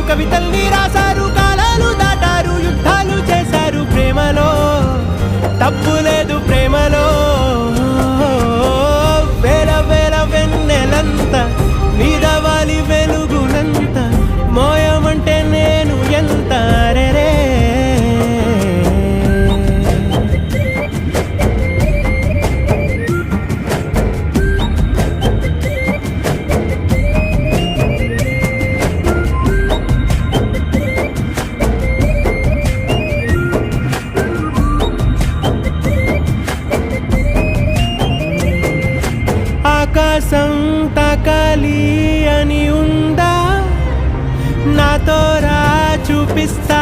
కవితల్ని రాశారు, కాలాలు దాటారు, యుద్ధాలు చేశారు ప్రేమలో, తప్పు లేదు ప్రేమలో. వేల వేల వెన్నెలంత నీదవాలి వెలుగునంత, మోయమంటే నేను ఎంత రే. ఆకాశం తాకాలి అని ఉందా, నాతో రా చూపిస్తా